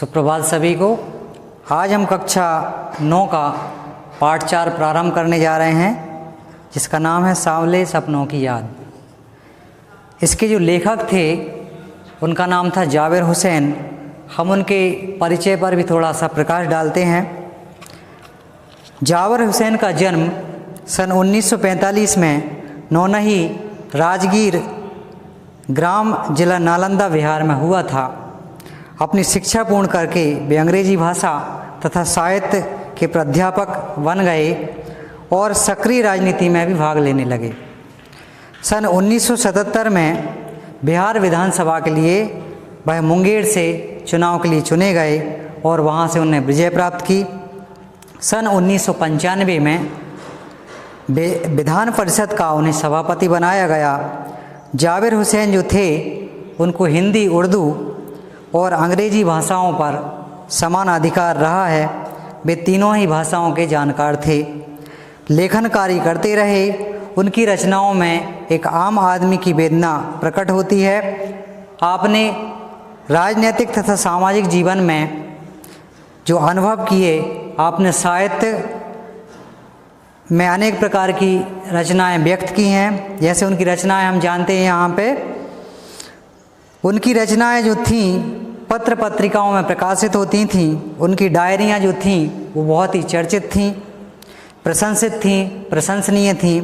सुप्रभात सभी को। आज हम कक्षा 9 का पाठ 4 प्रारंभ करने जा रहे हैं, जिसका नाम है सांवले सपनों की याद। इसके जो लेखक थे उनका नाम था जावेर हुसैन। हम उनके परिचय पर भी थोड़ा सा प्रकाश डालते हैं। जावेर हुसैन का जन्म सन 1945 में नौनही राजगीर ग्राम जिला नालंदा बिहार में हुआ था। अपनी शिक्षा पूर्ण करके वे अंग्रेजी भाषा तथा साहित्य के प्राध्यापक बन गए और सक्रिय राजनीति में भी भाग लेने लगे। सन 1977 में बिहार विधानसभा के लिए वह मुंगेर से चुनाव के लिए चुने गए और वहां से उन्हें विजय प्राप्त की। सन 1995 में विधान परिषद का उन्हें सभापति बनाया गया। जावेर हुसैन जो थे उनको हिंदी, उर्दू और अंग्रेजी भाषाओं पर समान अधिकार रहा है। वे तीनों ही भाषाओं के जानकार थे। लेखन कार्य करते रहे। उनकी रचनाओं में एक आम आदमी की वेदना प्रकट होती है। आपने राजनीतिक तथा सामाजिक जीवन में जो अनुभव किए, आपने साहित्य में अनेक प्रकार की रचनाएं व्यक्त की हैं। जैसे उनकी रचनाएं हम जानते हैं यहाँ पे। उनकी रचनाएं जो थीं पत्र पत्रिकाओं में प्रकाशित होती थीं। उनकी डायरियाँ जो थीं वो बहुत ही चर्चित थीं, प्रशंसित थीं, प्रशंसनीय थीं।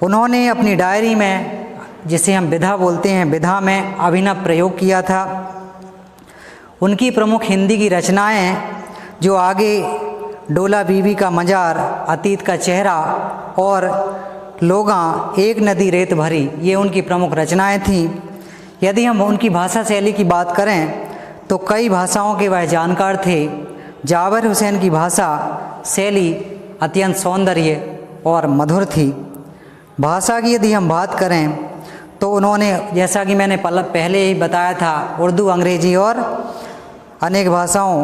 उन्होंने अपनी डायरी में, जिसे हम विधा बोलते हैं, विधा में अभिनव प्रयोग किया था। उनकी प्रमुख हिंदी की रचनाएं जो आगे डोला बीबी का मजार, अतीत का चेहरा और लोगा, एक नदी रेत भरी, ये उनकी प्रमुख रचनाएं थीं। यदि हम उनकी भाषा शैली की बात करें तो कई भाषाओं के वह जानकार थे। जावेर हुसैन की भाषा शैली अत्यंत सौंदर्य और मधुर थी। भाषा की यदि हम बात करें तो उन्होंने, जैसा कि मैंने पहले ही बताया था, उर्दू, अंग्रेजी और अनेक भाषाओं,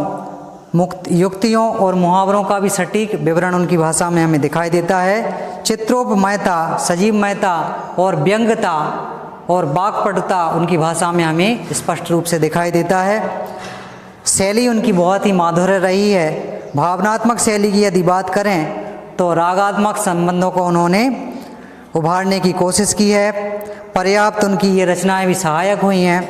युक्तियों और मुहावरों का भी सटीक विवरण उनकी भाषा में हमें दिखाई देता है। चित्रोपमयता, सजीवमयता और व्यंग्यता और वाक्पटुता उनकी भाषा में हमें स्पष्ट रूप से दिखाई देता है। शैली उनकी बहुत ही माधुर्य रही है। भावनात्मक शैली की यदि बात करें तो रागात्मक संबंधों को उन्होंने उभारने की कोशिश की है। पर्याप्त उनकी ये रचनाएं भी सहायक हुई हैं।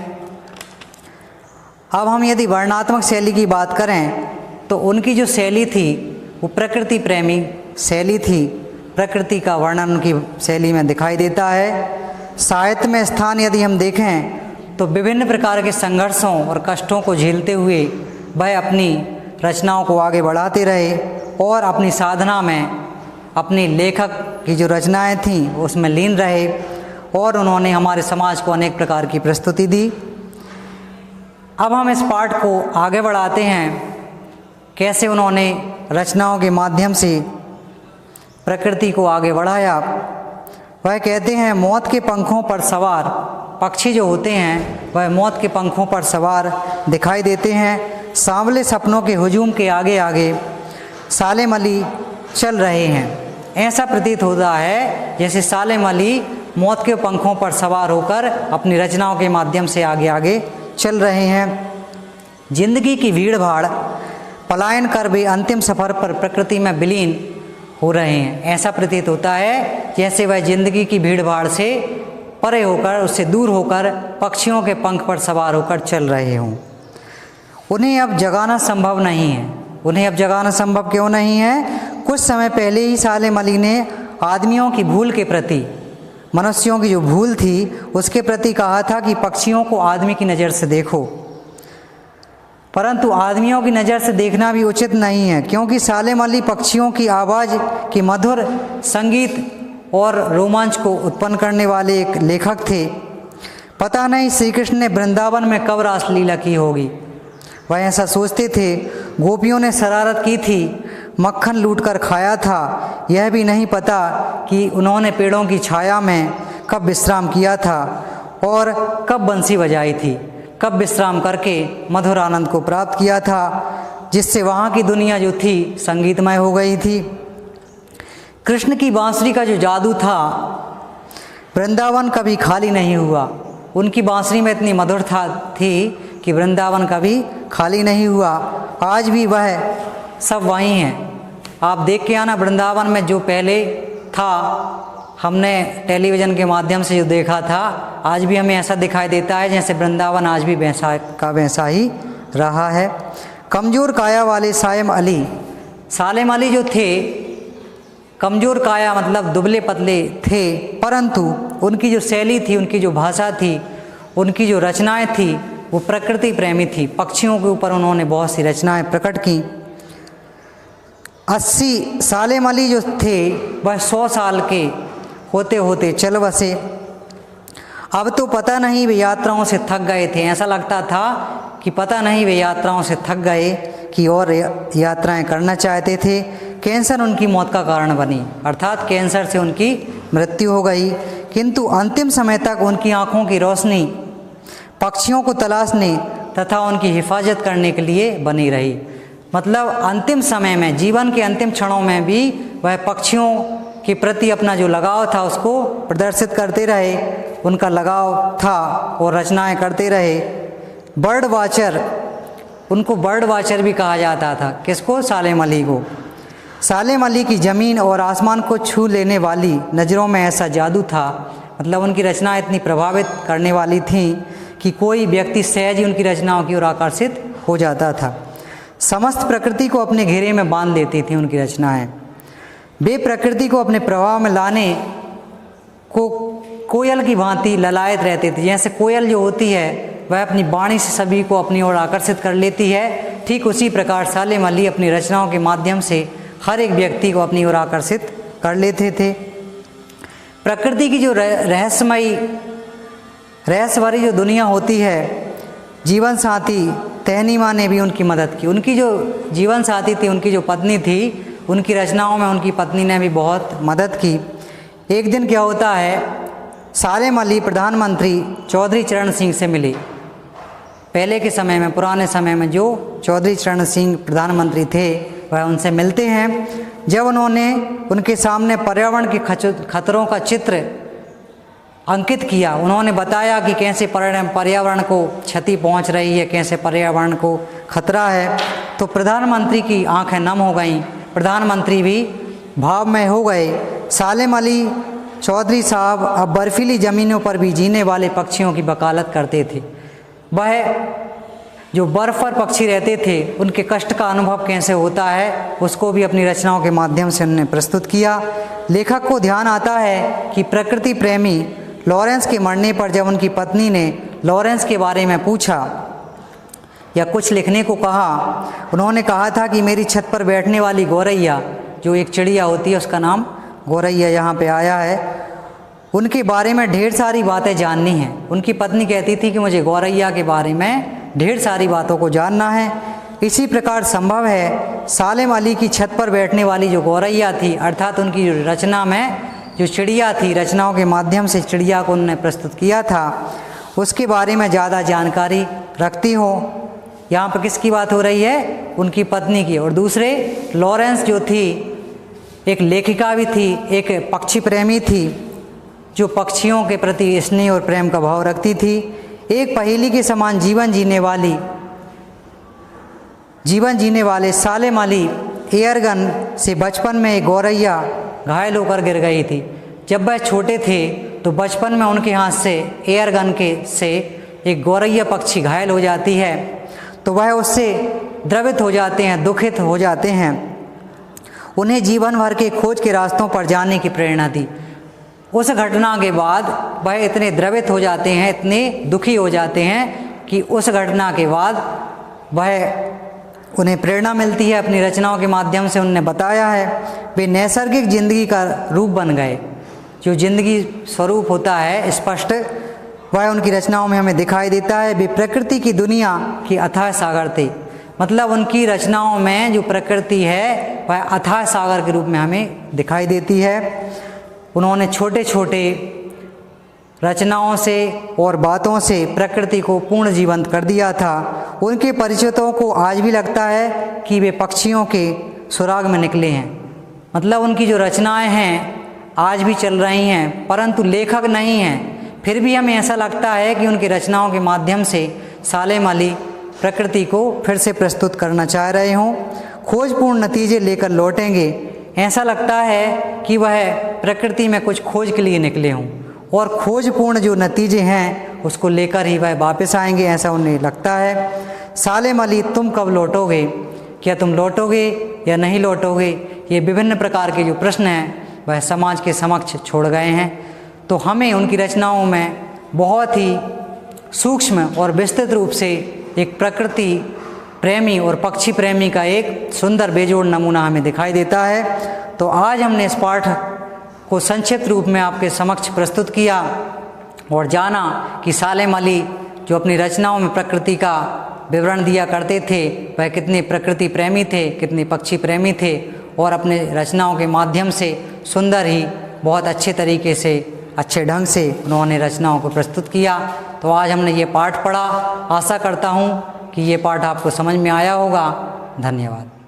अब हम यदि वर्णनात्मक शैली की बात करें तो उनकी जो शैली थी वो प्रकृति प्रेमी शैली थी। प्रकृति का वर्णन उनकी शैली में दिखाई देता है। साहित्य में स्थान यदि हम देखें तो विभिन्न प्रकार के संघर्षों और कष्टों को झेलते हुए वह अपनी रचनाओं को आगे बढ़ाते रहे और अपनी साधना में अपनी लेखक की जो रचनाएं थीं उसमें लीन रहे और उन्होंने हमारे समाज को अनेक प्रकार की प्रस्तुति दी। अब हम इस पाठ को आगे बढ़ाते हैं, कैसे उन्होंने रचनाओं के माध्यम से प्रकृति को आगे बढ़ाया। वह कहते हैं, मौत के पंखों पर सवार पक्षी जो होते हैं वह मौत के पंखों पर सवार दिखाई देते हैं। सांवले सपनों के हुजूम के आगे आगे सालेम अली चल रहे हैं। ऐसा प्रतीत होता है जैसे सालेम अली मौत के पंखों पर सवार होकर अपनी रचनाओं के माध्यम से आगे आगे चल रहे हैं। जिंदगी की भीड़ भाड़ पलायन कर वे अंतिम सफ़र पर प्रकृति में विलीन हो रहे हैं। ऐसा प्रतीत होता है जैसे वह जिंदगी की भीड़ भाड़ से परे होकर, उससे दूर होकर पक्षियों के पंख पर सवार होकर चल रहे हों। उन्हें अब जगाना संभव नहीं है। उन्हें अब जगाना संभव क्यों नहीं है? कुछ समय पहले ही सालेम अली ने आदमियों की भूल के प्रति, मनुष्यों की जो भूल थी उसके प्रति कहा था कि पक्षियों को आदमी की नज़र से देखो। परंतु आदमियों की नज़र से देखना भी उचित नहीं है, क्योंकि सालेम अली पक्षियों की आवाज़ की मधुर संगीत और रोमांच को उत्पन्न करने वाले एक लेखक थे। पता नहीं श्री कृष्ण ने वृंदावन में कब रासलीला की होगी। वह ऐसा सोचते थे। गोपियों ने शरारत की थी, मक्खन लूटकर खाया था। यह भी नहीं पता कि उन्होंने पेड़ों की छाया में कब विश्राम किया था और कब बंसी बजाई थी, कब विश्राम करके मधुर आनंद को प्राप्त किया था, जिससे वहाँ की दुनिया जो थी संगीतमय हो गई थी। कृष्ण की बांसुरी का जो जादू था, वृंदावन कभी खाली नहीं हुआ। उनकी बांसुरी में इतनी मधुरता थी कि वृंदावन कभी खाली नहीं हुआ, आज भी वह सब वहीं हैं। आप देख के आना वृंदावन में जो पहले था, हमने टेलीविज़न के माध्यम से जो देखा था, आज भी हमें ऐसा दिखाई देता है जैसे वृंदावन आज भी वैसा का वैसा ही रहा है। कमज़ोर काया वाले सालेम अली जो थे, कमज़ोर काया मतलब दुबले पतले थे, परंतु उनकी जो शैली थी, उनकी जो भाषा थी, उनकी जो रचनाएं थी, वो प्रकृति प्रेमी थी। पक्षियों के ऊपर उन्होंने बहुत सी रचनाएं प्रकट की। 80 सालेम अली जो थे वह 100 साल के होते होते चल बसे। अब तो पता नहीं वे यात्राओं से थक गए थे। ऐसा लगता था कि पता नहीं वे यात्राओं से थक गए कि और यात्राएं करना चाहते थे। कैंसर उनकी मौत का कारण बनी, अर्थात कैंसर से उनकी मृत्यु हो गई। किंतु अंतिम समय तक उनकी आँखों की रोशनी पक्षियों को तलाशने तथा उनकी हिफाजत करने के लिए बनी रही। मतलब अंतिम समय में, जीवन के अंतिम क्षणों में भी वह पक्षियों के प्रति अपना जो लगाव था उसको प्रदर्शित करते रहे, उनका लगाव था और रचनाएं करते रहे। बर्ड वाचर, उनको बर्ड वाचर भी कहा जाता था। किसको? सालेम अली को। सालेम अली की ज़मीन और आसमान को छू लेने वाली नज़रों में ऐसा जादू था, मतलब उनकी रचना इतनी प्रभावित करने वाली थी कि कोई व्यक्ति सहज ही उनकी रचनाओं की ओर आकर्षित हो जाता था। समस्त प्रकृति को अपने घेरे में बांध लेती थी उनकी रचनाएं। वे प्रकृति को अपने प्रभाव में लाने को कोयल की भांति ललायत रहते थे। जैसे कोयल जो होती है वह अपनी वाणी से सभी को अपनी ओर आकर्षित कर लेती है, ठीक उसी प्रकार सालेम अली अपनी रचनाओं के माध्यम से हर एक व्यक्ति को अपनी ओर आकर्षित कर लेते थे। प्रकृति की जो रहस्यमयी जो दुनिया होती है, जीवन साथी तहनीमा ने भी उनकी मदद की। उनकी जो जीवन साथी थी, उनकी जो पत्नी थी, उनकी रचनाओं में उनकी पत्नी ने भी बहुत मदद की। एक दिन क्या होता है, सालेम अली प्रधानमंत्री चौधरी चरण सिंह से मिले। पहले के समय में, पुराने समय में जो चौधरी चरण सिंह प्रधानमंत्री थे वह उनसे मिलते हैं। जब उन्होंने उनके सामने पर्यावरण के खतरों का चित्र अंकित किया, उन्होंने बताया कि कैसे पर्यावरण को क्षति पहुंच रही है, कैसे पर्यावरण को खतरा है, तो प्रधानमंत्री की आंखें नम हो गईं। प्रधानमंत्री भी भावमय हो गए। सालेम अली चौधरी साहब अब बर्फीली ज़मीनों पर भी जीने वाले पक्षियों की वकालत करते थे। वह जो बर्फ़ पर पक्षी रहते थे, उनके कष्ट का अनुभव कैसे होता है, उसको भी अपनी रचनाओं के माध्यम से उन्होंने प्रस्तुत किया। लेखक को ध्यान आता है कि प्रकृति प्रेमी लॉरेंस के मरने पर जब उनकी पत्नी ने लॉरेंस के बारे में पूछा या कुछ लिखने को कहा, उन्होंने कहा था कि मेरी छत पर बैठने वाली गौरैया, जो एक चिड़िया होती है उसका नाम गौरैया यहाँ पे आया है, उनके बारे में ढेर सारी बातें जाननी हैं। उनकी पत्नी कहती थी कि मुझे गौरैया के बारे में ढेर सारी बातों को जानना है। इसी प्रकार संभव है सालेम अली की छत पर बैठने वाली जो गौरैया थी, अर्थात उनकी रचना में जो चिड़िया थी, रचनाओं के माध्यम से चिड़िया को उन्होंने प्रस्तुत किया था, उसके बारे में ज़्यादा जानकारी रखती हो। यहाँ पर किसकी बात हो रही है? उनकी पत्नी की। और दूसरे लॉरेंस जो थी एक लेखिका भी थी, एक पक्षी प्रेमी थी, जो पक्षियों के प्रति स्नेह और प्रेम का भाव रखती थी। एक पहेली के समान जीवन जीने वाले सालेम अली एयरगन से बचपन में एक गौरैया घायल होकर गिर गई थी। जब वह छोटे थे तो बचपन में उनके हाथ से एयरगन से एक गौरैया पक्षी घायल हो जाती है, तो वह उससे द्रवित हो जाते हैं, दुखित हो जाते हैं। उन्हें जीवन भर के खोज के रास्तों पर जाने की प्रेरणा दी। उस घटना के बाद वह इतने द्रवित हो जाते हैं, इतने दुखी हो जाते हैं कि उस घटना के बाद वह उन्हें प्रेरणा मिलती है अपनी रचनाओं के माध्यम से। उन्होंने बताया है वे नैसर्गिक जिंदगी का रूप बन गए। जो जिंदगी स्वरूप होता है स्पष्ट, वह उनकी रचनाओं में हमें दिखाई देता है। वे प्रकृति की दुनिया के अथाह सागर थे। मतलब उनकी रचनाओं में जो प्रकृति है वह अथाह सागर के रूप में हमें दिखाई देती है। उन्होंने छोटे छोटे रचनाओं से और बातों से प्रकृति को पूर्ण जीवंत कर दिया था। उनके परिचितों को आज भी लगता है कि वे पक्षियों के सुराग में निकले हैं। मतलब उनकी जो रचनाएं हैं आज भी चल रही हैं, परंतु लेखक नहीं हैं। फिर भी हमें ऐसा लगता है कि उनकी रचनाओं के माध्यम से सालेम अली प्रकृति को फिर से प्रस्तुत करना चाह रहे हों। खोजपूर्ण नतीजे लेकर लौटेंगे, ऐसा लगता है कि वह प्रकृति में कुछ खोज के लिए निकले हों और खोजपूर्ण जो नतीजे हैं उसको लेकर ही वह वापस आएंगे, ऐसा उन्हें लगता है। सालेम अली, तुम कब लौटोगे? क्या तुम लौटोगे या नहीं लौटोगे? ये विभिन्न प्रकार के जो प्रश्न हैं वह समाज के समक्ष छोड़ गए हैं। तो हमें उनकी रचनाओं में बहुत ही सूक्ष्म और विस्तृत रूप से एक प्रकृति प्रेमी और पक्षी प्रेमी का एक सुंदर बेजोड़ नमूना हमें दिखाई देता है। तो आज हमने इस पाठ को संक्षिप्त रूप में आपके समक्ष प्रस्तुत किया और जाना कि सालेम अली जो अपनी रचनाओं में प्रकृति का विवरण दिया करते थे वह कितने प्रकृति प्रेमी थे, कितने पक्षी प्रेमी थे और अपने रचनाओं के माध्यम से सुंदर ही बहुत अच्छे तरीके से अच्छे ढंग से उन्होंने रचनाओं को प्रस्तुत किया। तो आज हमने ये पाठ पढ़ा, आशा करता हूँ कि ये पाठ आपको समझ में आया होगा। धन्यवाद।